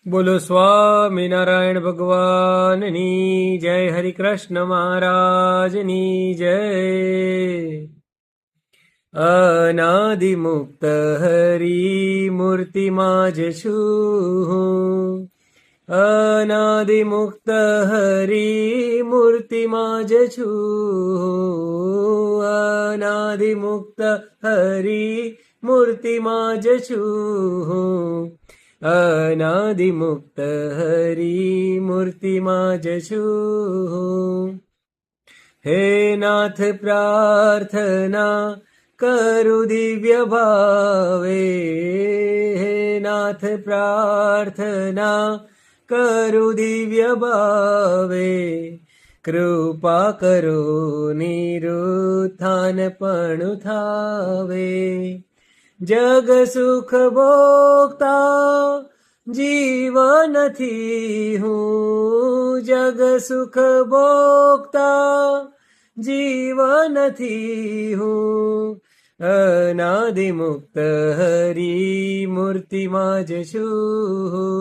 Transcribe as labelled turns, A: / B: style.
A: બોલો સ્વામિનારાયણ ભગવાનની જય, હરિ કૃષ્ણ મહારાજની જય. અનાદિ મુક્ત હરિ મૂર્તિમાં જ છું, અનાદિ મુક્ત હરિ મૂર્તિમાં જ છું, અનાદિ મુક્ત હરિ મૂર્તિમાં જ છું, અનાદિ મુક્ત હરિ મૂર્તિમાં જ છું. હે નાથ પ્રાર્થના કરું દિવ્ય ભાવે, હે નાથ પ્રાર્થના કરું દિવ્ય ભાવે, કૃપા કરો નિરુત્થાન પણ થાવે. જગ સુખ ભોગતા જીવનથી હું, જગ સુખ ભોગતા જીવનથી હું, અનાદિ મુક્ત હરિ મૂર્તિમાં જ છું.